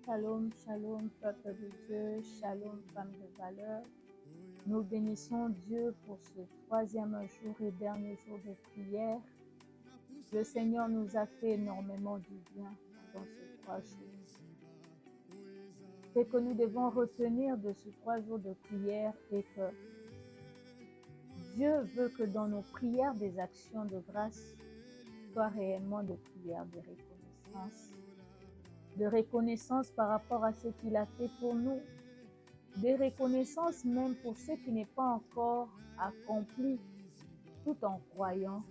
Shalom, shalom, peuple de Dieu, shalom, femme de valeur. Nous bénissons Dieu pour ce troisième jour et dernier jour de prière. Le Seigneur nous a fait énormément du bien dans ces 3 jours. Ce que nous devons retenir de ces 3 jours de prière est que Dieu veut que dans nos prières des actions de grâce soient réellement des prières de reconnaissance par rapport à ce qu'il a fait pour nous, de reconnaissance même pour ce qui n'est pas encore accompli, tout en croyant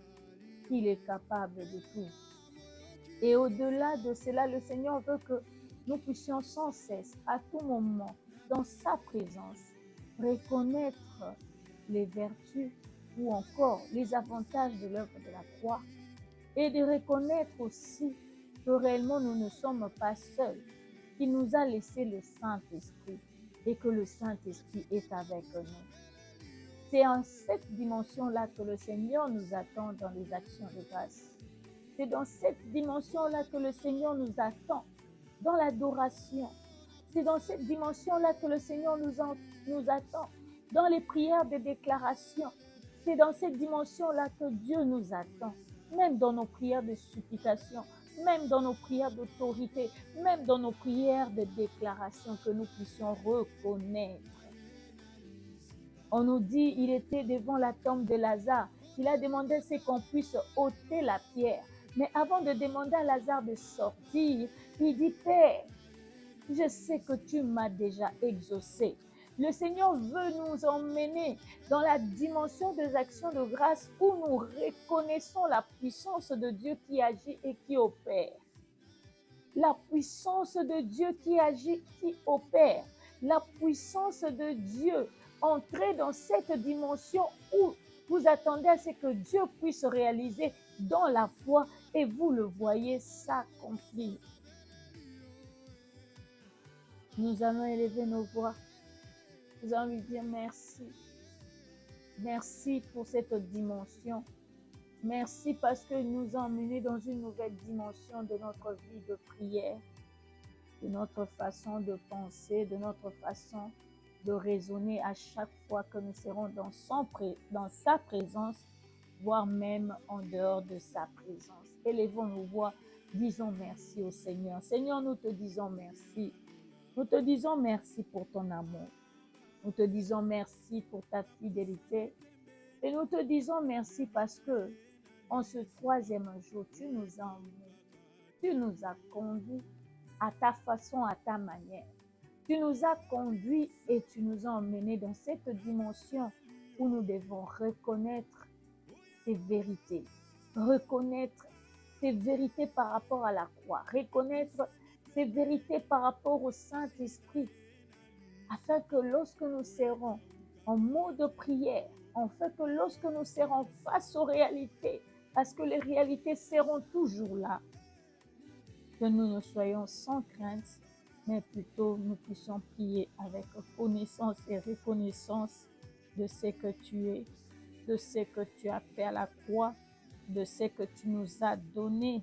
qu'il est capable de tout. Et au-delà de cela, le Seigneur veut que nous puissions sans cesse, à tout moment, dans sa présence, reconnaître les vertus ou encore les avantages de l'œuvre de la croix et de reconnaître aussi que réellement nous ne sommes pas seuls, qu'il nous a laissé le Saint-Esprit et que le Saint-Esprit est avec nous. C'est en cette dimension-là que le Seigneur nous attend dans les actions de grâce. C'est dans cette dimension-là que le Seigneur nous attend dans l'adoration. C'est dans cette dimension-là que le Seigneur nous attend dans les prières de déclaration. C'est dans cette dimension-là que Dieu nous attend, même dans nos prières de supplication, même dans nos prières d'autorité, même dans nos prières de déclaration, que nous puissions reconnaître. On nous dit, il était devant la tombe de Lazare. Il a demandé c'est qu'on puisse ôter la pierre. Mais avant de demander à Lazare de sortir, il dit, Père, je sais que tu m'as déjà exaucé. Le Seigneur veut nous emmener dans la dimension des actions de grâce où nous reconnaissons la puissance de Dieu qui agit et qui opère. La puissance de Dieu qui agit, qui opère. La puissance de Dieu. Entrez dans cette dimension où vous attendez à ce que Dieu puisse réaliser dans la foi et vous le voyez s'accomplir. Nous allons élever nos voix. Nous allons lui dire merci. Merci pour cette dimension. Merci parce que nous a emmenés dans une nouvelle dimension de notre vie de prière, de notre façon de penser, de notre façon de raisonner à chaque fois que nous serons dans sa présence, voire même en dehors de sa présence. Élevons nos voix, disons merci au Seigneur. Seigneur, nous te disons merci. Nous te disons merci pour ton amour. Nous te disons merci pour ta fidélité. Et nous te disons merci parce que en ce troisième jour, tu nous as emmenés. Tu nous as conduits à ta façon, à ta manière. Tu nous as conduits et tu nous as emmenés dans cette dimension où nous devons reconnaître ces vérités. Reconnaître ces vérités par rapport à la croix. Reconnaître ces vérités par rapport au Saint-Esprit. Afin que lorsque nous serons en mode prière, afin que lorsque nous serons face aux réalités, parce que les réalités seront toujours là, que nous ne soyons sans crainte, mais plutôt nous puissions prier avec connaissance et reconnaissance de ce que tu es, de ce que tu as fait à la croix, de ce que tu nous as donné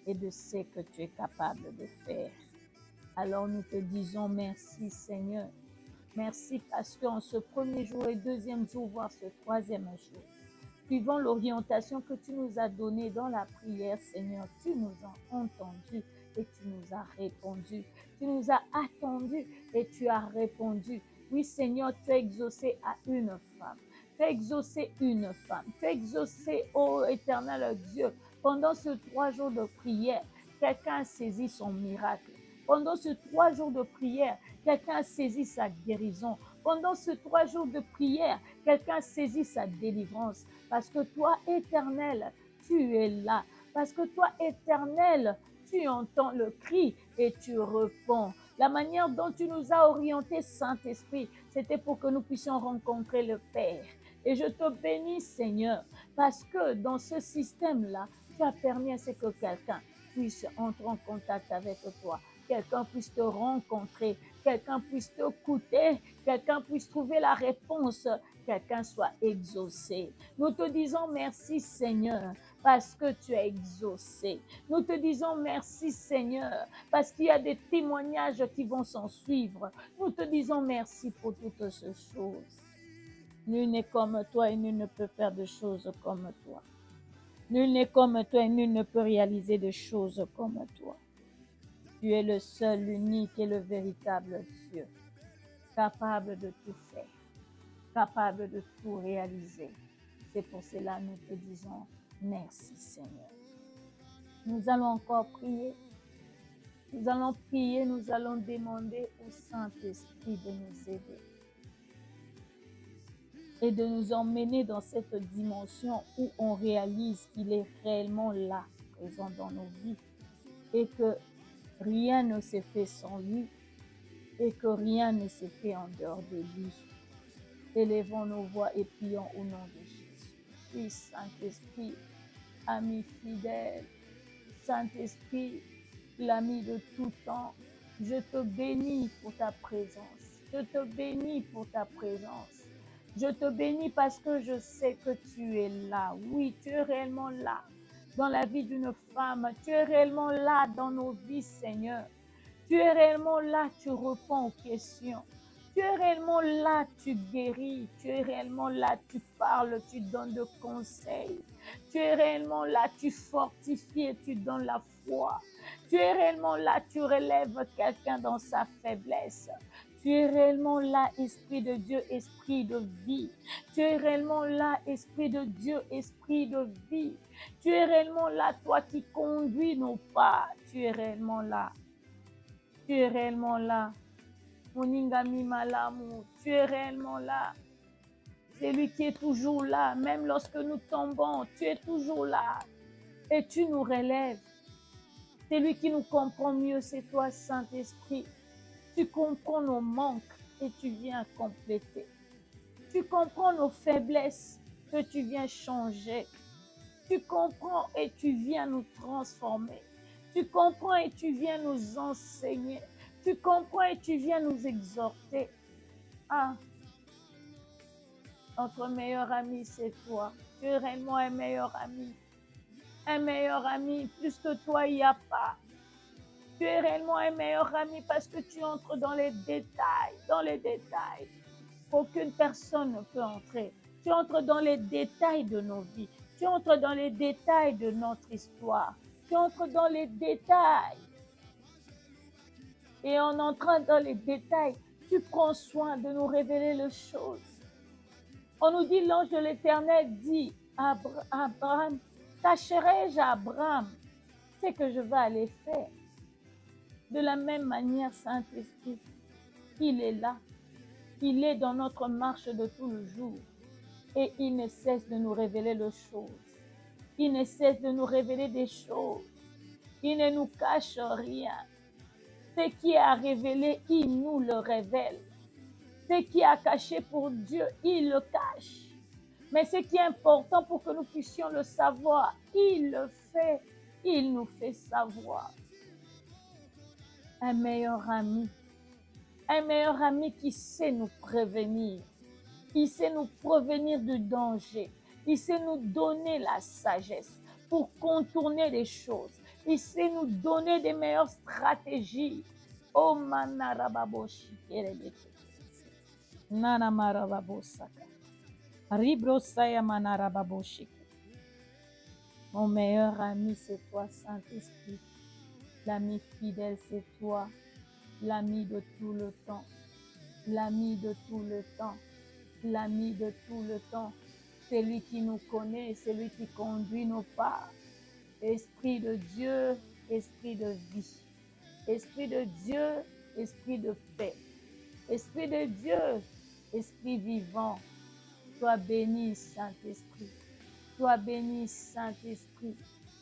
et de ce que tu es capable de faire. Alors nous te disons merci Seigneur. Merci parce qu'en ce premier jour et deuxième jour, voire ce troisième jour, suivant l'orientation que tu nous as donnée dans la prière, Seigneur, tu nous as entendus et tu nous as répondu. Tu nous as attendus et tu as répondu. Oui, Seigneur, tu as exaucé à une femme. Tu as exaucé une femme. Tu as exaucé, ô éternel Dieu, pendant ces 3 jours de prière, quelqu'un a saisi son miracle. Pendant ces 3 jours de prière, quelqu'un a saisi sa guérison. Pendant ces 3 jours de prière, quelqu'un a saisi sa délivrance. Parce que toi, éternel, tu es là. Parce que toi, éternel, tu entends le cri et tu réponds. La manière dont tu nous as orientés, Saint-Esprit, c'était pour que nous puissions rencontrer le Père. Et je te bénis, Seigneur, parce que dans ce système-là, tu as permis à ce que quelqu'un puisse entrer en contact avec toi. quelqu'un puisse te rencontrer, quelqu'un puisse t'écouter, quelqu'un puisse trouver la réponse, quelqu'un soit exaucé. Nous te disons merci Seigneur parce que tu es exaucé. Nous te disons merci Seigneur parce qu'il y a des témoignages qui vont s'en suivre. Nous te disons merci pour toutes ces choses. Nul n'est comme toi et nul ne peut faire de choses comme toi. Nul n'est comme toi et nul ne peut réaliser de choses comme toi. Tu es le seul, l'unique et le véritable Dieu, capable de tout faire, capable de tout réaliser. C'est pour cela que nous te disons merci Seigneur. Nous allons encore prier. Nous allons prier, nous allons demander au Saint-Esprit de nous aider et de nous emmener dans cette dimension où on réalise qu'il est réellement là, présent dans nos vies, et que rien ne s'est fait sans lui, et que rien ne s'est fait en dehors de lui. Élevons nos voix et prions au nom de Jésus. Oui, Saint-Esprit, ami fidèle, Saint-Esprit, l'ami de tout temps, je te bénis pour ta présence. Je te bénis pour ta présence. Je te bénis parce que je sais que tu es là. Oui, tu es réellement là dans la vie d'une femme. Tu es réellement là dans nos vies, Seigneur. Tu es réellement là, tu réponds aux questions. Tu es réellement là, tu guéris. Tu es réellement là, tu parles, tu donnes de conseils. Tu es réellement là, tu fortifies et tu donnes la foi. Tu es réellement là, tu relèves quelqu'un dans sa faiblesse. Tu es réellement là, Esprit de Dieu, Esprit de vie. Tu es réellement là, Esprit de Dieu, Esprit de vie. Tu es réellement là, toi qui conduis nos pas. Tu es réellement là. Tu es réellement là. Moningami Malamu, tu es réellement là. C'est lui qui est toujours là. Même lorsque nous tombons, tu es toujours là. Et tu nous relèves. C'est lui qui nous comprend mieux, c'est toi, Saint-Esprit. Tu comprends nos manques et tu viens compléter. Tu comprends nos faiblesses que tu viens changer. Tu comprends et tu viens nous transformer. Tu comprends et tu viens nous enseigner. Tu comprends et tu viens nous exhorter. Ah, notre meilleur ami, c'est toi. Tu es réellement un meilleur ami. Un meilleur ami, plus que toi, il n'y a pas. Tu es réellement un meilleur ami parce que tu entres dans les détails, Aucune personne ne peut entrer. Tu entres dans les détails de nos vies. Tu entres dans les détails de notre histoire. Tu entres dans les détails. Et en entrant dans les détails, tu prends soin de nous révéler les choses. On nous dit, l'ange de l'Éternel dit à Abraham, cacherai-je à Abraham ce que je vais aller faire? De la même manière, Saint-Esprit, il est là. Il est dans notre marche de tout le jour. Et il ne cesse de nous révéler les choses. Il ne cesse de nous révéler des choses. Il ne nous cache rien. Ce qui a révélé, il nous le révèle. Ce qui a caché pour Dieu, il le cache. Mais ce qui est important pour que nous puissions le savoir, il le fait. Il nous fait savoir. Un meilleur ami qui sait nous prévenir, qui sait nous prévenir du danger, il sait nous donner la sagesse pour contourner les choses, il sait nous donner des meilleures stratégies. Oh manarababoshi kerebeke, nana marababosaka, ribrosaya manarababoshi. Mon meilleur ami, c'est toi, Saint-Esprit. L'ami fidèle, c'est toi. L'ami de tout le temps. L'ami de tout le temps. L'ami de tout le temps. C'est lui qui nous connaît, c'est lui qui conduit nos pas. Esprit de Dieu, esprit de vie. Esprit de Dieu, esprit de paix. Esprit de Dieu, esprit vivant. Sois béni, Saint-Esprit. Sois béni, Saint-Esprit.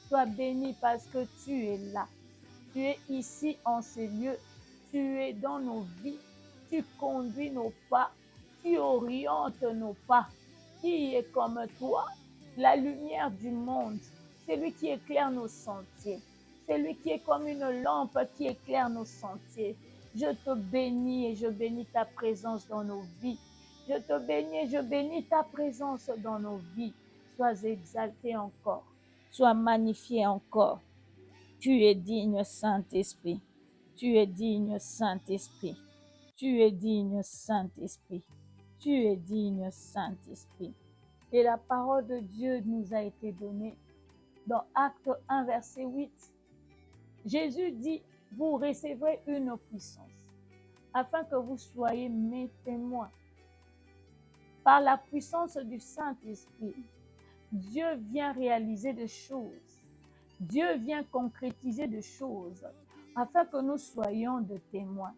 Sois béni parce que tu es là. Tu es ici en ces lieux. Tu es dans nos vies. Tu conduis nos pas. Tu orientes nos pas. Qui est comme toi? La lumière du monde. C'est lui qui éclaire nos sentiers. celui qui est comme une lampe qui éclaire nos sentiers. Je te bénis et je bénis ta présence dans nos vies. Je te bénis et je bénis ta présence dans nos vies. Sois exalté encore. Sois magnifié encore. Tu es digne, Saint-Esprit. Tu es digne, Saint-Esprit. Tu es digne, Saint-Esprit. Tu es digne, Saint-Esprit. Et la parole de Dieu nous a été donnée dans Acte 1, verset 8. Jésus dit, vous recevrez une puissance afin que vous soyez mes témoins. Par la puissance du Saint-Esprit, Dieu vient réaliser des choses. Dieu vient concrétiser des choses afin que nous soyons de témoins.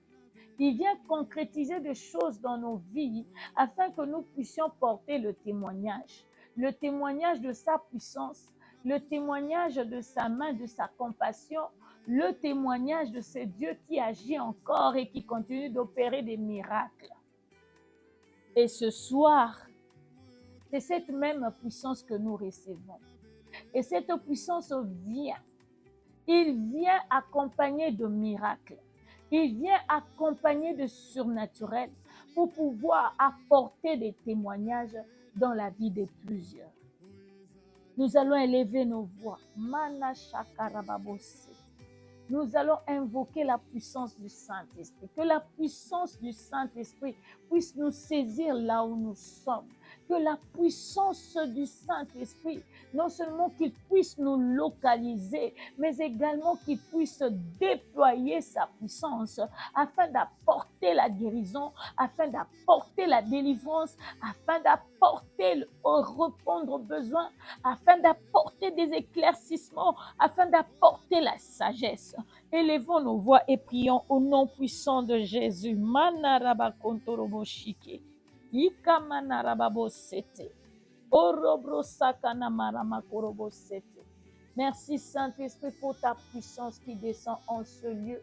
Il vient concrétiser des choses dans nos vies afin que nous puissions porter le témoignage de sa puissance, le témoignage de sa main, de sa compassion, le témoignage de ce Dieu qui agit encore et qui continue d'opérer des miracles. Et ce soir, c'est cette même puissance que nous recevons. Et cette puissance vient. Il vient accompagné de miracles. Il vient accompagné de surnaturel pour pouvoir apporter des témoignages dans la vie de plusieurs. Nous allons élever nos voix. Mana shakarababose. Nous allons invoquer la puissance du Saint-Esprit. Que la puissance du Saint-Esprit puisse nous saisir là où nous sommes. Que la puissance du Saint-Esprit, non seulement qu'il puisse nous localiser, mais également qu'il puisse déployer sa puissance afin d'apporter la guérison, afin d'apporter la délivrance, afin d'apporter le répondre aux besoins, afin d'apporter des éclaircissements, afin d'apporter la sagesse. Élevons nos voix et prions au nom puissant de Jésus. Manarabakontoroboshike. Ikamanarababosete. Orobrosakanamaramakorobosete. Merci Saint-Esprit pour ta puissance qui descend en ce lieu,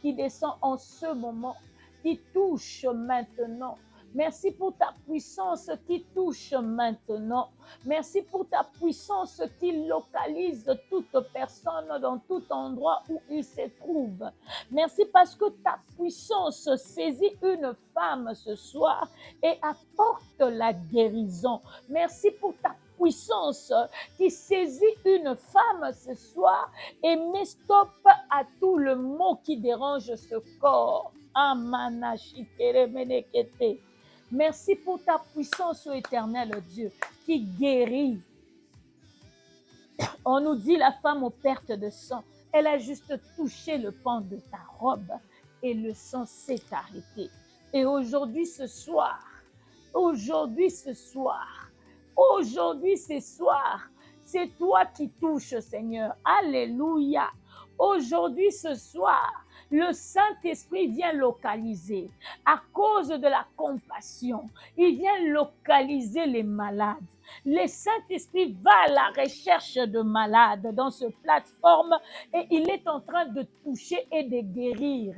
qui descend en ce moment, qui touche maintenant. Merci pour ta puissance qui touche maintenant. Merci pour ta puissance qui localise toute personne dans tout endroit où il se trouve. Merci parce que ta puissance saisit une femme ce soir et apporte la guérison. Merci pour ta puissance qui saisit une femme ce soir et met stop à tout le mot qui dérange ce corps. Amanashikeremenekete. Merci pour ta puissance, ô éternel Dieu, qui guérit. On nous dit la femme aux pertes de sang, elle a juste touché le pan de ta robe et le sang s'est arrêté. Et aujourd'hui, ce soir, c'est toi qui touches, Seigneur. Alléluia. Aujourd'hui, ce soir, le Saint-Esprit vient localiser, à cause de la compassion, il vient localiser les malades. Le Saint-Esprit va à la recherche de malades dans cette plateforme et il est en train de toucher et de guérir.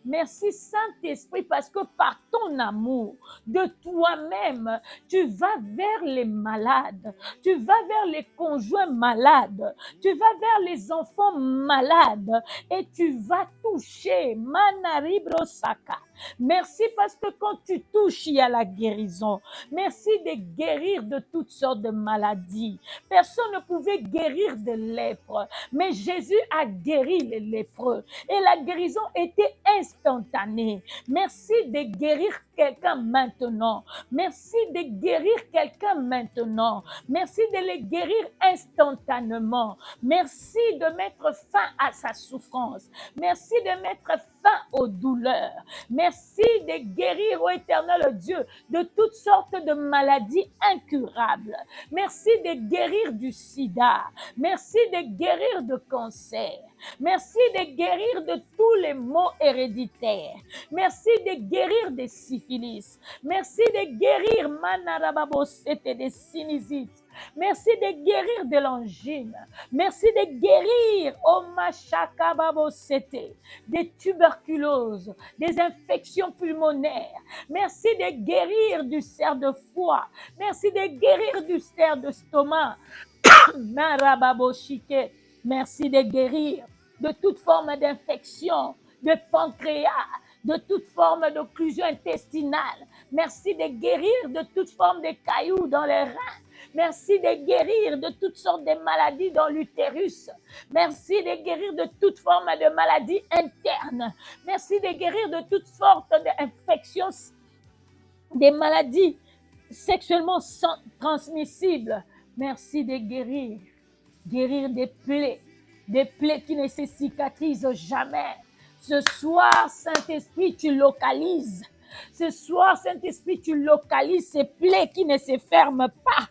Merci Saint-Esprit parce que par ton amour de toi-même, tu vas vers les malades, tu vas vers les conjoints malades, tu vas vers les enfants malades et tu vas toucher. Manaribrosaka. Merci parce que quand tu touches, il y a la guérison. Merci de guérir de toutes sortes de maladies. Personne ne pouvait guérir de lèpre, mais Jésus a guéri les lépreux et la guérison était instantanée. Merci de guérir quelqu'un maintenant. Merci de guérir quelqu'un maintenant. Merci de le guérir instantanément. Merci de mettre fin à sa souffrance. Merci de mettre fin aux douleurs. Merci de guérir, ô éternel Dieu, de toutes sortes de maladies incurables. Merci de guérir du sida. Merci de guérir de cancer. Merci de guérir de tous les maux héréditaires. Merci de guérir des syphilis. Merci de guérir manarababosete des sinusites. Merci de guérir de l'angine. Merci de guérir omashakababosete, des tuberculoses, des infections pulmonaires. Merci de guérir du cerf de foie. Merci de guérir du cerf de stomac. Narababoshike. Merci de guérir de toute forme d'infection, de pancréas, de toute forme d'occlusion intestinale. Merci de guérir de toute forme de cailloux dans les reins. Merci de guérir de toutes sortes de maladies dans l'utérus. Merci de guérir de toute forme de maladies internes. Merci de guérir de toutes sortes d'infections, des maladies sexuellement transmissibles. Merci de guérir des plaies qui ne se cicatrisent jamais. Ce soir, Saint-Esprit, tu localises. Ce soir, Saint-Esprit, tu localises ces plaies qui ne se ferment pas.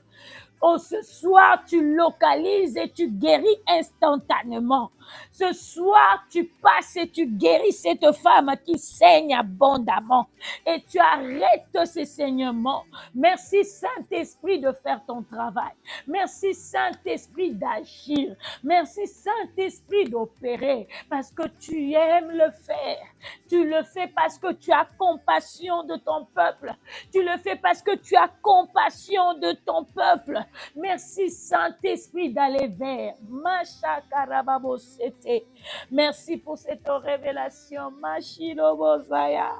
Oh, ce soir, tu localises et tu guéris instantanément. Ce soir, tu passes et tu guéris cette femme qui saigne abondamment. Et tu arrêtes ces saignements. Merci, Saint-Esprit, de faire ton travail. Merci, Saint-Esprit, d'agir. Merci, Saint-Esprit, d'opérer. Parce que tu aimes le faire. Tu le fais parce que tu as compassion de ton peuple. Tu le fais parce que tu as compassion de ton peuple. Merci, Saint-Esprit, d'aller vers. Merci pour cette révélation. Mashilobozaya.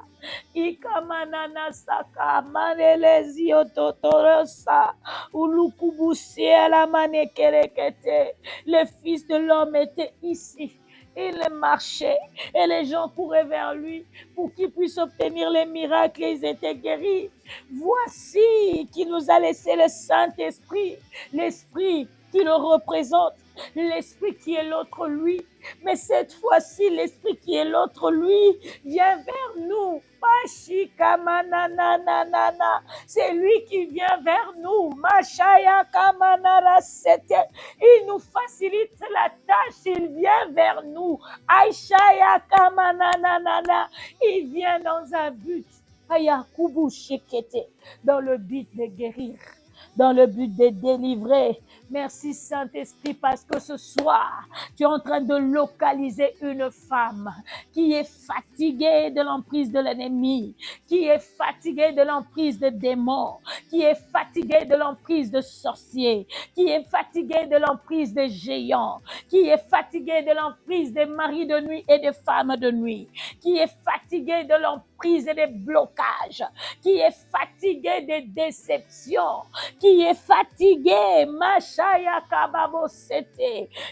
Ikamanana saka manelezi ototorosa. Ulukubusiela manekerekete. Le Fils de l'homme était ici. Il marchait et les gens couraient vers lui pour qu'il puisse obtenir les miracles et ils étaient guéris. Voici qui nous a laissé le Saint-Esprit, l'Esprit qui le représente, l'Esprit qui est l'autre lui. Mais cette fois-ci, l'Esprit qui est l'autre lui vient vers nous. C'est lui qui vient vers nous. Il nous facilite la tâche, il vient vers nous. Il vient dans un but. Dans le but de guérir, dans le but de délivrer. Merci Saint-Esprit parce que ce soir, tu es en train de localiser une femme qui est fatiguée de l'emprise de l'ennemi, qui est fatiguée de l'emprise de démons, qui est fatiguée de l'emprise de sorciers, qui est fatiguée de l'emprise des géants, qui est fatiguée de l'emprise des maris de nuit et des femmes de nuit, qui est fatiguée de l'emprise et des blocages, qui est fatiguée des déceptions, qui est fatigué,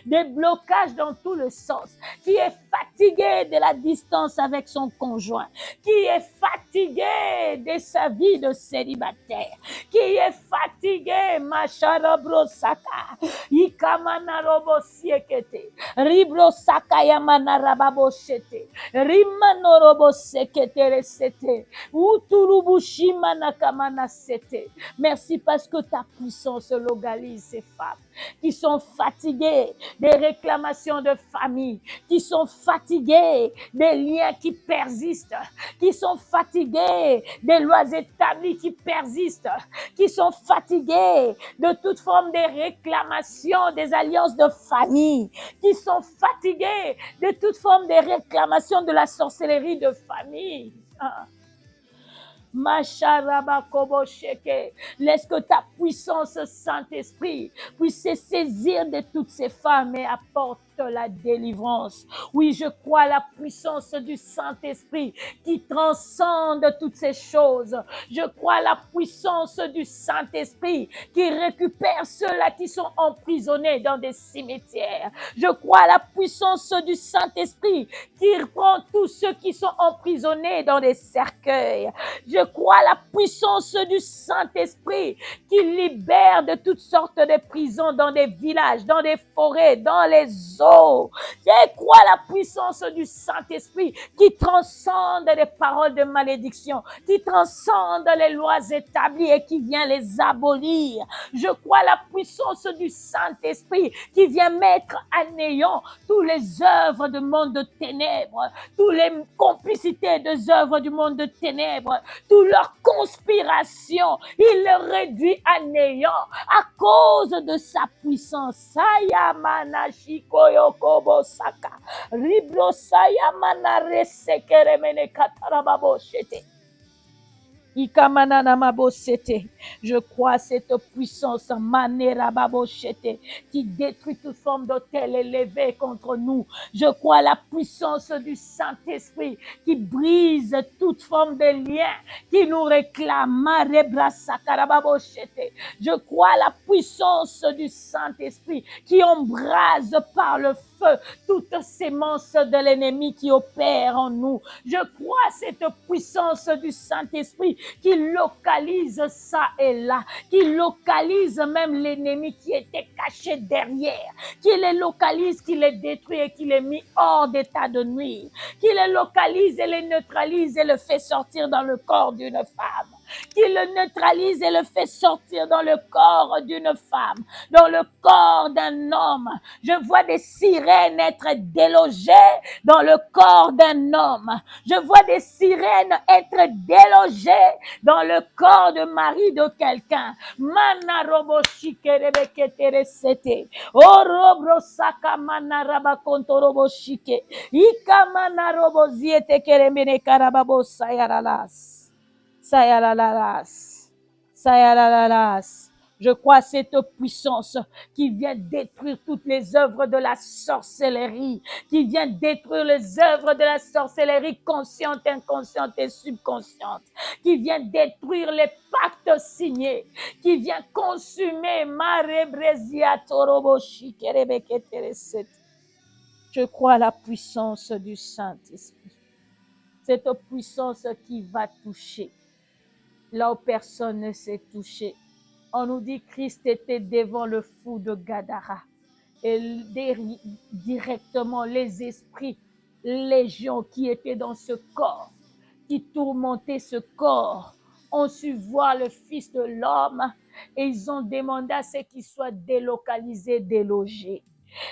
des blocages dans tout le sens, qui est fatigué de la distance avec son conjoint, qui est fatigué de sa vie de célibataire, qui est fatigué, Macharabrosaka, Ikamanarobosiekete, Ribrosaka Yamanarababoshete, Rimanorobosekete Resete, Uturubushimanakamana-sete. Merci parce que ta puissance localise ces femmes qui sont fatiguées des réclamations de famille, qui sont fatiguées des liens qui persistent, qui sont fatiguées des lois établies qui persistent, qui sont fatiguées de toute forme de réclamation des alliances de famille, qui sont fatiguées de toute forme de réclamation de la sorcellerie de famille. Laisse que ta puissance, Saint-Esprit, puisse se saisir de toutes ces femmes et apporte la délivrance. Oui, je crois à la puissance du Saint-Esprit qui transcende toutes ces choses. Je crois à la puissance du Saint-Esprit qui récupère ceux-là qui sont emprisonnés dans des cimetières. Je crois à la puissance du Saint-Esprit qui reprend tous ceux qui sont emprisonnés dans des cercueils. Je crois à la puissance du Saint-Esprit qui libère de toutes sortes de prisons dans des villages, dans des forêts, dans les eaux. Je crois à la puissance du Saint-Esprit qui transcende les paroles de malédiction, qui transcende les lois établies et qui vient les abolir. Je crois à la puissance du Saint-Esprit qui vient mettre à néant toutes les œuvres du monde de ténèbres, toutes les complicités des œuvres du monde de ténèbres, toutes leurs conspirations. Il les réduit à néant à cause de sa puissance. Sayamana-shikoyokobosaka. Ribro-sayamana-resekeremene-katarababoshete. Je crois à cette puissance qui détruit toute forme d'autel élevé contre nous. Je crois à la puissance du Saint-Esprit qui brise toute forme de lien qui nous réclame. Je crois à la puissance du Saint-Esprit qui embrase par le feu toute sémence de l'ennemi qui opère en nous. Je crois à cette puissance du Saint-Esprit qui localise ça et là, qui localise même l'ennemi qui était caché derrière, qui les localise, qui les détruit et qui les met hors d'état de nuire, qui les localise et les neutralise et le fait sortir dans le corps d'une femme, qui le neutralise et le fait sortir dans le corps d'une femme, dans le corps d'un homme. Je vois des sirènes être délogées dans le corps d'un homme. Je vois des sirènes être délogées dans le corps de mari de quelqu'un. Mana robo shikerebe keteresete. Orobro saka mana raba kontorobo shike. Ika mana robo ziete keremene karababo sayaralas. Sayalalas. Sayalalas. Je crois à cette puissance qui vient détruire toutes les œuvres de la sorcellerie, qui vient détruire les œuvres de la sorcellerie consciente, inconsciente et subconsciente, qui vient détruire les pactes signés, qui vient consumer. Je crois à la puissance du Saint-Esprit, cette puissance qui va toucher là où personne ne s'est touché. On nous dit que Christ était devant le fou de Gadara. Et directement, les esprits légions qui étaient dans ce corps, qui tourmentaient ce corps, ont su voir le Fils de l'homme et ils ont demandé à ce qu'il soit délocalisé, délogé.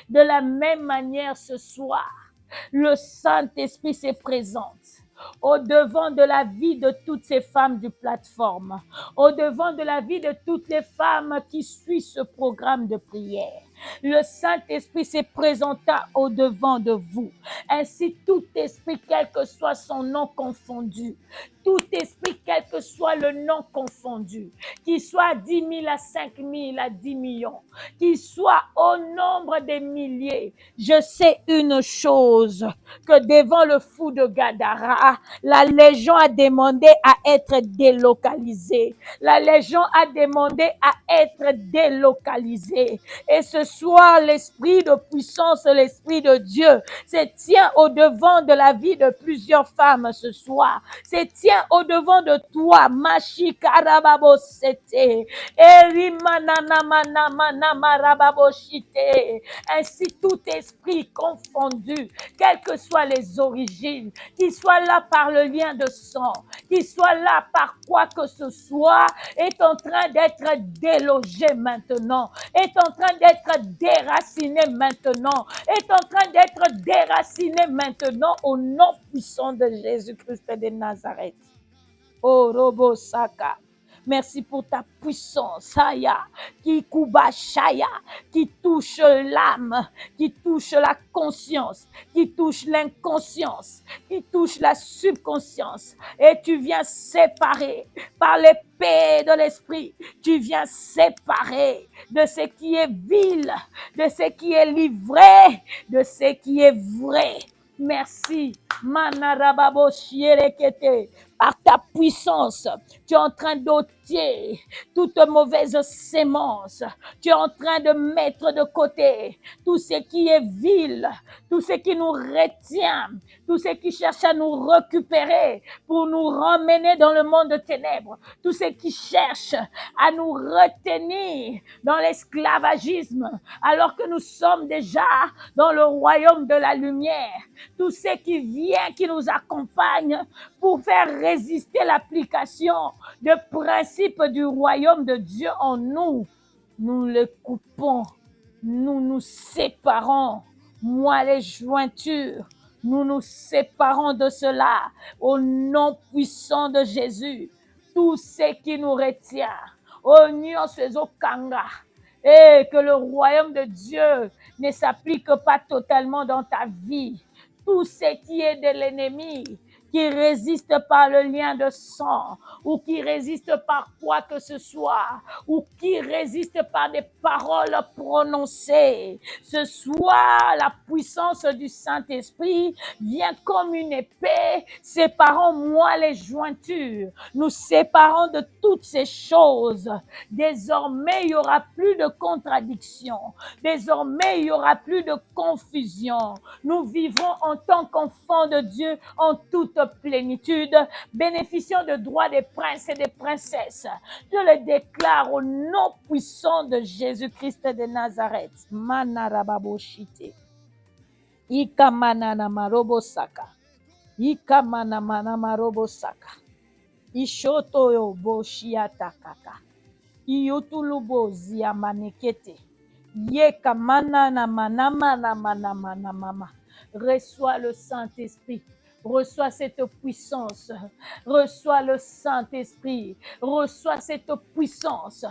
De la même manière, ce soir, le Saint-Esprit se présente au devant de la vie de toutes ces femmes du plateforme, au devant de la vie de toutes les femmes qui suivent ce programme de prière. Le Saint-Esprit s'est présenté au devant de vous. Ainsi, tout esprit, quel que soit son nom confondu, tout esprit, quel que soit le nom confondu, qu'il soit 10 000 à 5 000 à 10 millions, qu'il soit au nombre des milliers, je sais une chose, que devant le fou de Gadara, la Légion a demandé à être délocalisée. La Légion a demandé à être délocalisée. Et ce soir, l'esprit de puissance, l'esprit de Dieu se tient au devant de la vie de plusieurs femmes ce soir. Se tient au devant de toi, Mashikarababo Sete, Erimananamanamanamarababo-shite. Ainsi, tout esprit confondu, quelles que soient les origines, qu'il soit là par le lien de sang, qu'il soit là par quoi que ce soit, est en train d'être délogé maintenant, est en train d'être déraciné maintenant, est en train d'être déraciné maintenant au nom puissant de Jésus-Christ de Nazareth. Oh, Robo Saka. Merci pour ta puissance, Aya, qui Kubashaya, qui touche l'âme, qui touche la conscience, qui touche l'inconscience, qui touche la subconscience. Et tu viens séparer par l'épée de l'esprit. Tu viens séparer de ce qui est vil, de ce qui est livré, de ce qui est vrai. Merci. Manarababo Shierekete. Par ta puissance, tu es en train d'ôter toute mauvaise sémence. Tu es en train de mettre de côté tout ce qui est vil, tout ce qui nous retient, tout ce qui cherche à nous récupérer pour nous ramener dans le monde de ténèbres, tout ce qui cherche à nous retenir dans l'esclavagisme alors que nous sommes déjà dans le royaume de la lumière, tout ce qui vient, qui nous accompagne pour faire résister l'application des principes du royaume de Dieu en nous. Nous le coupons, nous nous séparons, moi les jointures, nous nous séparons de cela au nom puissant de Jésus. Tout ce qui nous retient, au nom kanga, et que le royaume de Dieu ne s'applique pas totalement dans ta vie. Tout ce qui est de l'ennemi, qui résiste par le lien de sang, ou qui résiste par quoi que ce soit, ou qui résiste par des paroles prononcées. Ce soir, la puissance du Saint-Esprit vient comme une épée, séparant moi les jointures, nous séparons de toutes ces choses. Désormais, il n'y aura plus de contradiction. Désormais, il n'y aura plus de confusion. Nous vivrons en tant qu'enfants de Dieu en toute plénitude, bénéficiant de droits des princes et des princesses. Je le déclare au nom puissant de Jésus-Christ de Nazareth. Manarababoshite. Ikamanana marobosaka. Ikamanamana marobosaka. Ishotoyo boshiatakaka. Iyotulubo ziamanekete. Yekamanana manamana manamana mama. Reçois le Saint-Esprit. Reçois cette puissance. Reçois le Saint-Esprit. Reçois cette puissance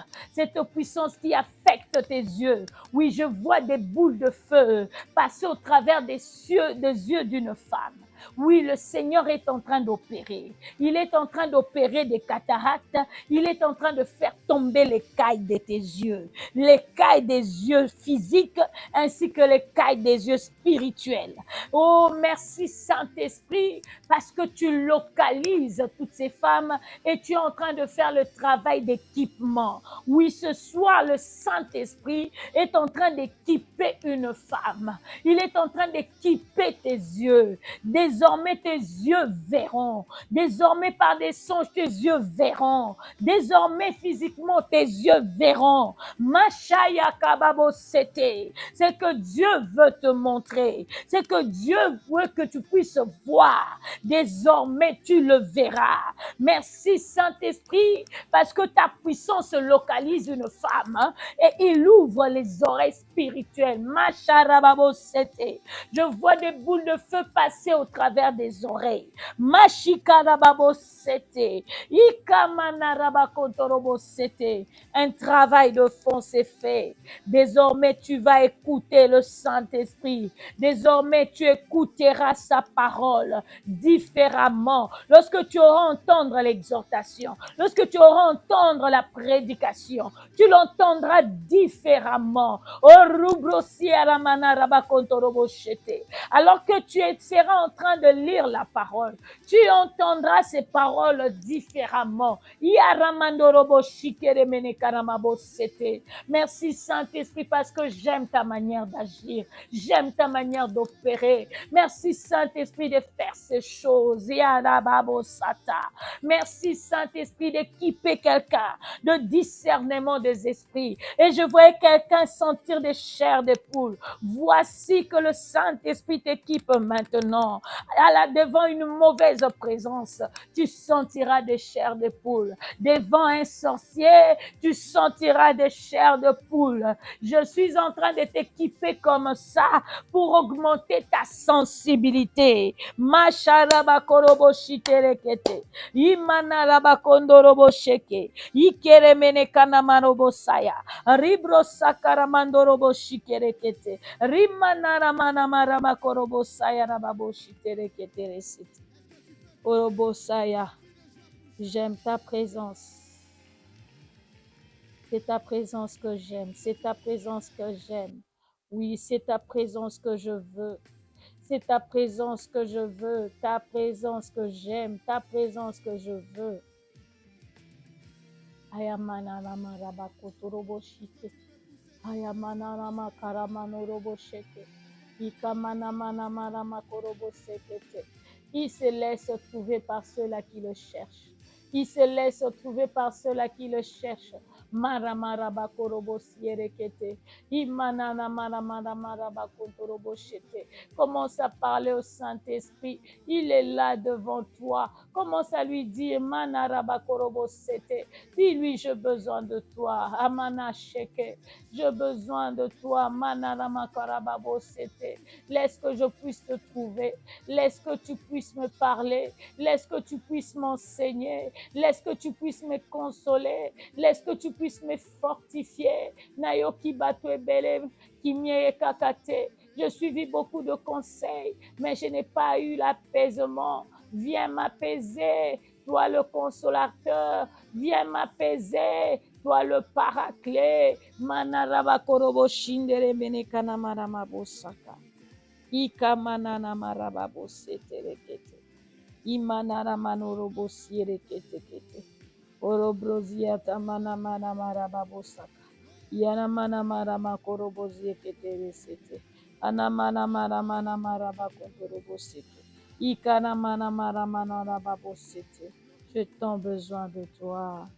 qui affecte tes yeux. Oui, je vois des boules de feu passer au travers des yeux d'une femme. Oui, le Seigneur est en train d'opérer. Il est en train d'opérer des cataractes. Il est en train de faire tomber l'écaille de tes yeux. L'écaille des yeux physiques ainsi que l'écaille des yeux spirituels. Oh, merci Saint-Esprit parce que tu localises toutes ces femmes et tu es en train de faire le travail d'équipement. Oui, ce soir, le Saint-Esprit est en train d'équiper une femme. Il est en train d'équiper tes yeux. Désormais, tes yeux verront. Désormais, par des songes, tes yeux verront. Désormais, physiquement, tes yeux verront. Mashaya kababo sete. C'est que Dieu veut te montrer. C'est que Dieu veut que tu puisses voir. Désormais, tu le verras. Merci, Saint-Esprit, parce que ta puissance localise une femme et il ouvre les oreilles spirituelles. Masharababo sete. Je vois des boules de feu passer au travers des oreilles. Mashikarababo sete. Ikamanarabakotorobo sete. Un travail de fond s'est fait. Désormais, tu vas écouter le Saint-Esprit. Désormais, tu écouteras sa parole différemment. Lorsque tu auras entendre l'exhortation, lorsque tu auras entendre la prédication, tu l'entendras différemment. Alors que tu seras en train de lire la parole, tu entendras ces paroles différemment. Merci Saint-Esprit parce que j'aime ta manière d'agir, j'aime ta manière d'opérer. Merci Saint-Esprit de faire ces choses. Merci Saint-Esprit d'équiper quelqu'un de discernement des esprits. Et je voyais quelqu'un sentir des chairs de poule. Voici que le Saint-Esprit t'équipe maintenant. Devant une mauvaise présence, tu sentiras des chairs de poule. Devant un sorcier, tu sentiras des chairs de poule. Je suis en train de t'équiper comme ça pour augmenter ta sensibilité. Masharabakoroboshiterekete. Imanarabakondorobosheke. Ikeremenekanamarobosaya. Ribrosakaramandoroboshikerekete. Rimanaramanamarabakorobosaya rababoshitereketeresete. Orobosaya. J'aime ta présence. C'est ta présence que j'aime. C'est ta présence que j'aime. Oui, c'est ta présence que je veux. C'est ta présence que je veux. Ta présence que j'aime. Ta présence que je veux. Ayamanarama rabakotoroboshike. Ayamanarama karamanorobosheke. Ikamanamanamarama korobosekete. Il se laisse trouver par ceux-là qui le cherchent. Il se laisse trouver par ceux-là qui le cherchent. Maramarabakorobosierekete. Imananamaramaramarabakontoroboshete. Commence à parler au Saint-Esprit. Il est là devant toi. Commence à lui dire Manarabakorobosete. Dis-lui, j'ai besoin de toi. Amanasheke. J'ai besoin de toi. Manaramakarababosete. Laisse que je puisse te trouver. Laisse que tu puisses me parler. Laisse que tu puisses m'enseigner. Laisse que tu puisses me consoler. Laisse que tu puisses me fortifier. Nayoki batwe belem, kimie kakate. Je suivis beaucoup de conseils, mais je n'ai pas eu l'apaisement. Viens m'apaiser, toi le consolateur. Viens m'apaiser, toi le paraclet. Manaraba korobo shindere bene kanamarama bosaka. Ika manana maraba bosetere kete. Imanara manorobo siere kete kete. Orobroziata mana mana maraba bosaka. Yana mana marama korobo ziekete resete. Anamana mara mana maraba korobo sete. Ikana mana mara mana raba bosete. J'ai tant besoin de toi.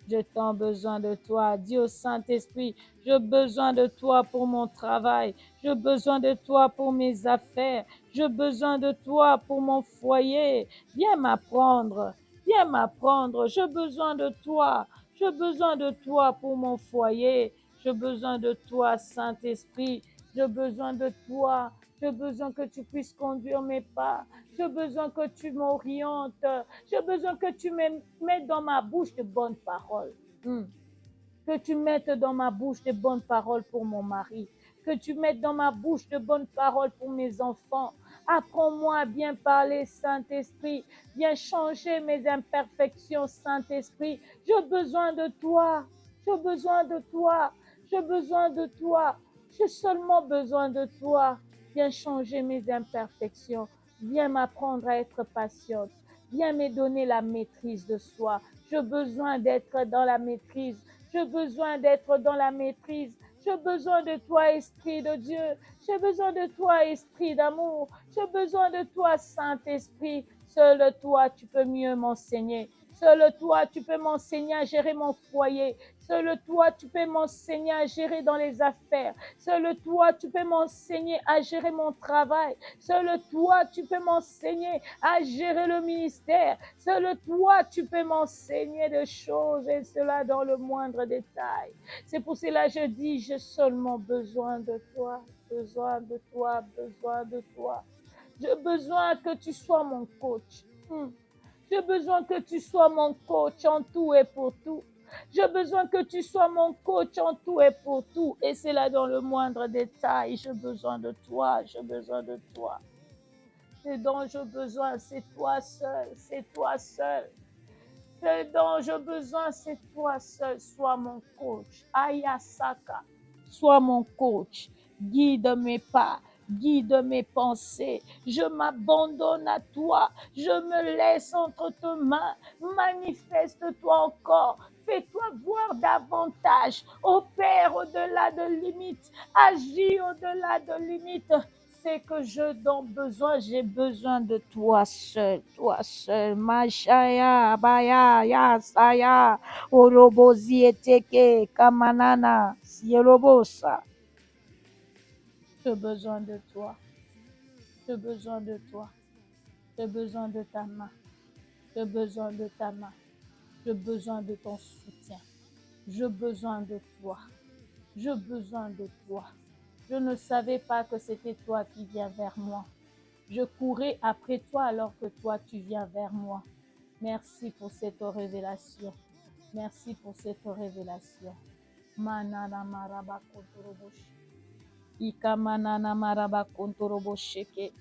J'ai tant besoin de toi. Dis au Saint-Esprit, j'ai besoin de toi pour mon travail. J'ai besoin de toi pour mes affaires. J'ai besoin de toi pour mon foyer. Viens m'apprendre. Viens m'apprendre. J'ai besoin de toi. J'ai besoin de toi pour mon foyer. J'ai besoin de toi, Saint-Esprit. J'ai besoin de toi. J'ai besoin que tu puisses conduire mes pas. J'ai besoin que tu m'orientes. J'ai besoin que tu mettes dans ma bouche de bonnes paroles. Que tu mettes dans ma bouche de bonnes paroles pour mon mari. Que tu mettes dans ma bouche de bonnes paroles pour mes enfants. Apprends-moi à bien parler, Saint-Esprit. Viens changer mes imperfections, Saint-Esprit. J'ai besoin de toi. J'ai besoin de toi. J'ai besoin de toi. J'ai seulement besoin de toi. Viens changer mes imperfections. Viens m'apprendre à être patiente. Viens me donner la maîtrise de soi. J'ai besoin d'être dans la maîtrise. J'ai besoin d'être dans la maîtrise. J'ai besoin de toi, Esprit de Dieu. J'ai besoin de toi, Esprit d'amour. J'ai besoin de toi, Saint-Esprit. Seul toi, tu peux mieux m'enseigner. Seul toi, tu peux m'enseigner à gérer mon foyer. Seul toi, tu peux m'enseigner à gérer dans les affaires. Seul toi, tu peux m'enseigner à gérer mon travail. Seul toi, tu peux m'enseigner à gérer le ministère. Seul toi, tu peux m'enseigner des choses et cela dans le moindre détail. C'est pour cela que je dis, j'ai seulement besoin de toi, besoin de toi, besoin de toi. J'ai besoin que tu sois mon coach. J'ai besoin que tu sois mon coach en tout et pour tout. J'ai besoin que tu sois mon coach en tout et pour tout. Et c'est là dans le moindre détail. J'ai besoin de toi. J'ai besoin de toi. Ce dont j'ai besoin, c'est toi seul. C'est toi seul. Ce dont j'ai besoin, c'est toi seul. Sois mon coach. Ayasaka. Sois mon coach. Guide mes pas. Guide mes pensées. Je m'abandonne à toi. Je me laisse entre tes mains. Manifeste-toi encore. Fais-toi voir davantage. Opère au-delà de limites. Agis au-delà de limites. C'est que je donne besoin, j'ai besoin de toi seul. Mashaya, Abaya, Yasaya, Orobozi eteke, Kamanana, Sielobosa. J'ai besoin de toi. J'ai besoin de toi. J'ai besoin de ta main. J'ai besoin de ta main. J'ai besoin de ton soutien. J'ai besoin de toi. J'ai besoin de toi. Je ne savais pas que c'était toi qui viens vers moi. Je courais après toi alors que toi tu viens vers moi. Merci pour cette révélation. Merci pour cette révélation. Manana maraba kontorobosh. Ika manana maraba kontorobosheke.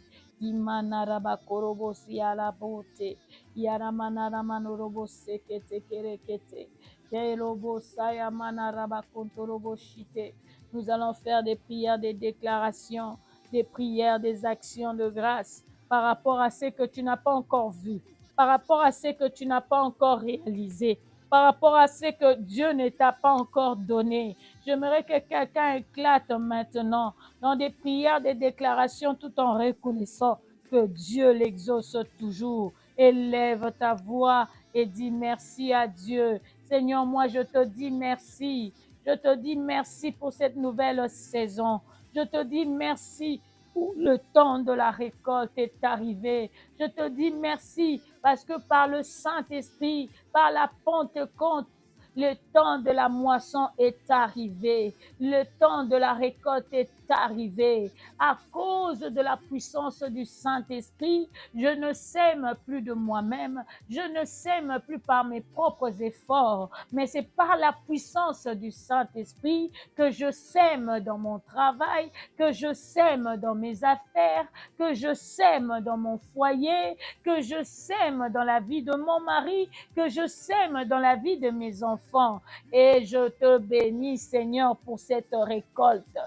Imanaraba korobosi ala bote. Yara manara manoroboseke tekerekete. Kelobosaya manaraba kontoroboshite. Nous allons faire des prières, des déclarations, des prières, des actions de grâce par rapport à ce que tu n'as pas encore vu, par rapport à ce que tu n'as pas encore réalisé, par rapport à ce que Dieu ne t'a pas encore donné. J'aimerais que quelqu'un éclate maintenant dans des prières, des déclarations, tout en reconnaissant que Dieu l'exauce toujours. Élève ta voix et dis merci à Dieu. Seigneur, moi je te dis merci. Je te dis merci pour cette nouvelle saison. Je te dis merci pour le temps de la récolte est arrivé. Je te dis merci parce que par le Saint-Esprit, par la Pentecôte, le temps de la moisson est arrivé. Le temps de la récolte est arrivé. À cause de la puissance du Saint-Esprit, je ne sème plus de moi-même, je ne sème plus par mes propres efforts, mais c'est par la puissance du Saint-Esprit que je sème dans mon travail, que je sème dans mes affaires, que je sème dans mon foyer, que je sème dans la vie de mon mari, que je sème dans la vie de mes enfants. Et je te bénis, Seigneur, pour cette récolte.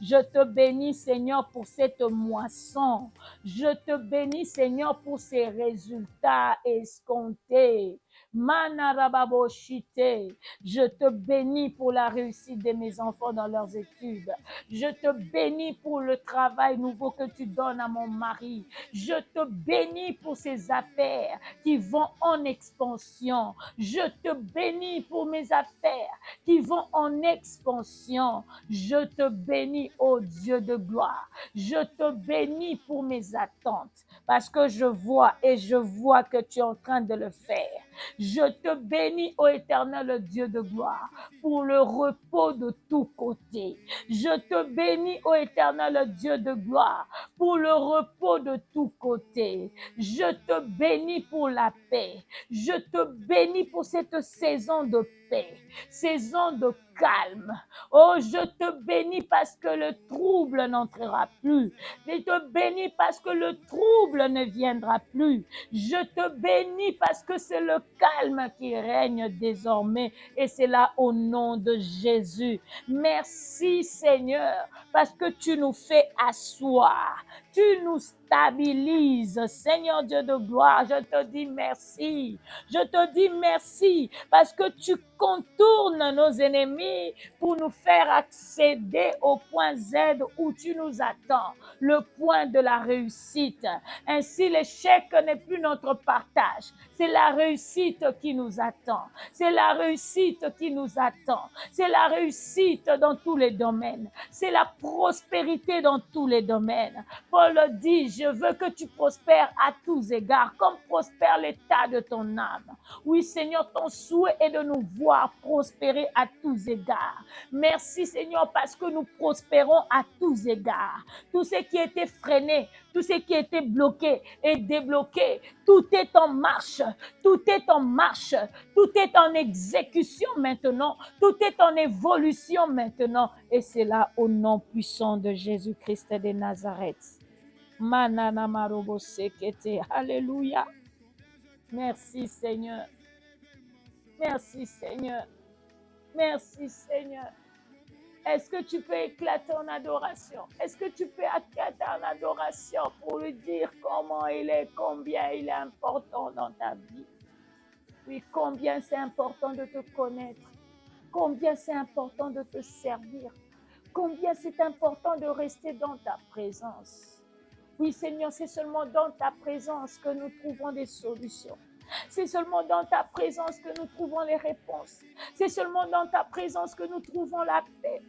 Je te bénis, Seigneur, pour cette moisson. Je te bénis, Seigneur, pour ces résultats escomptés. Manarababoshite. Je te bénis pour la réussite de mes enfants dans leurs études. Je te bénis pour le travail nouveau que tu donnes à mon mari. Je te bénis pour ces affaires qui vont en expansion. Je te bénis pour mes affaires qui vont en expansion. Je te bénis, ô Dieu de gloire. Je te bénis pour mes attentes parce que je vois que tu es en train de le faire. Je te bénis, ô Éternel Dieu de gloire, pour le repos de tous côtés. Je te bénis, ô Éternel Dieu de gloire, pour le repos de tous côtés. Je te bénis pour la paix. Je te bénis pour cette saison de paix, saison de calme. Oh, je te bénis parce que le trouble n'entrera plus. Je te bénis parce que le trouble ne viendra plus. Je te bénis parce que c'est le calme qui règne désormais et c'est là au nom de Jésus. Merci Seigneur parce que tu nous fais asseoir. Tu nous stabilises, Seigneur Dieu de gloire. Je te dis merci. Je te dis merci parce que tu contournes nos ennemis pour nous faire accéder au point Z où tu nous attends, le point de la réussite. Ainsi, l'échec n'est plus notre partage. C'est la réussite qui nous attend. C'est la réussite qui nous attend. C'est la réussite dans tous les domaines. C'est la prospérité dans tous les domaines. Paul dit, je veux que tu prospères à tous égards, comme prospère l'état de ton âme. Oui, Seigneur, ton souhait est de nous voir prospérer à tous égards. Merci, Seigneur, parce que nous prospérons à tous égards. Tout ce qui était freiné, tout ce qui était bloqué est débloqué. Tout est en marche. Tout est en marche. Tout est en exécution maintenant. Tout est en évolution maintenant. Et c'est là au nom puissant de Jésus-Christ de Nazareth. Manana marobo sekete. Alléluia. Merci Seigneur. Merci Seigneur. Merci Seigneur. Est-ce que tu peux éclater en adoration? Est-ce que tu peux éclater en adoration pour lui dire comment il est, combien il est important dans ta vie? Oui, combien c'est important de te connaître. Combien c'est important de te servir. Combien c'est important de rester dans ta présence. Oui, Seigneur, c'est seulement dans ta présence que nous trouvons des solutions. C'est seulement dans ta présence que nous trouvons les réponses. C'est seulement dans ta présence que nous trouvons la paix.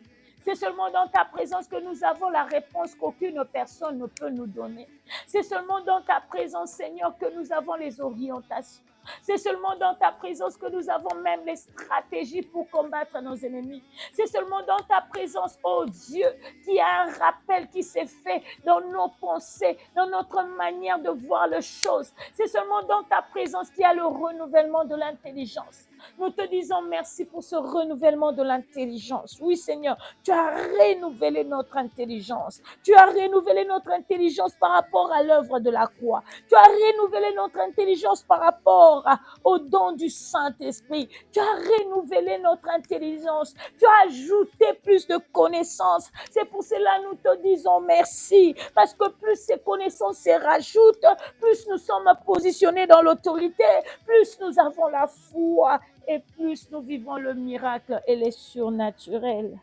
C'est seulement dans ta présence que nous avons la réponse qu'aucune personne ne peut nous donner. C'est seulement dans ta présence, Seigneur, que nous avons les orientations. C'est seulement dans ta présence que nous avons même les stratégies pour combattre nos ennemis. C'est seulement dans ta présence, oh Dieu, qu'il y a un rappel qui s'est fait dans nos pensées, dans notre manière de voir les choses. C'est seulement dans ta présence qu'il y a le renouvellement de l'intelligence. Nous te disons merci pour ce renouvellement de l'intelligence. Oui, Seigneur, tu as renouvelé notre intelligence. Tu as renouvelé notre intelligence par rapport à l'œuvre de la croix. Tu as renouvelé notre intelligence par rapport au don du Saint-Esprit. Tu as renouvelé notre intelligence. Tu as ajouté plus de connaissances. C'est pour cela que nous te disons merci. Parce que plus ces connaissances se rajoutent, plus nous sommes positionnés dans l'autorité, plus nous avons la foi et plus nous vivons le miracle et les surnaturels.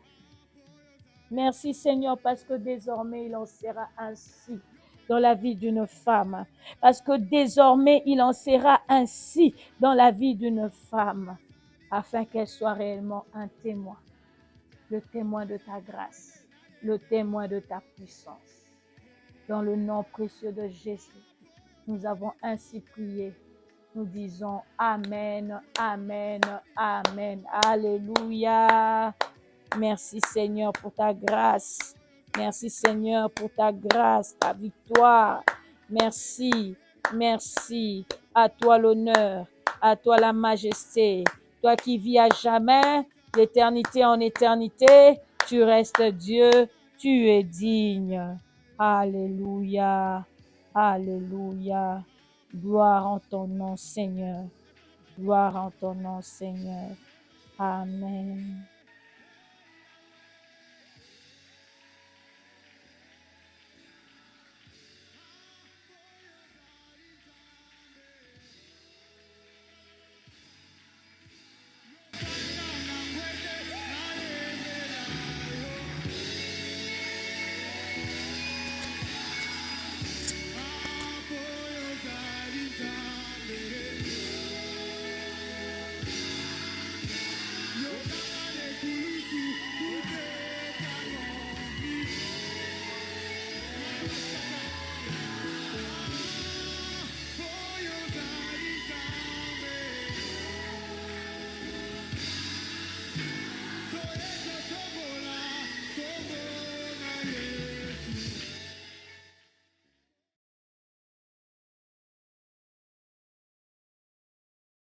Merci Seigneur parce que désormais il en sera ainsi dans la vie d'une femme. Parce que désormais il en sera ainsi dans la vie d'une femme afin qu'elle soit réellement un témoin. Le témoin de ta grâce, le témoin de ta puissance. Dans le nom précieux de Jésus, nous avons ainsi prié. Nous disons Amen, Amen, Amen. Alléluia. Merci Seigneur pour ta grâce. Merci Seigneur pour ta grâce, ta victoire. Merci, merci. À toi l'honneur, à toi la majesté. Toi qui vis à jamais, d'éternité en éternité, tu restes Dieu, tu es digne. Alléluia, alléluia. Gloire en ton nom, Seigneur. Gloire en ton nom, Seigneur. Amen.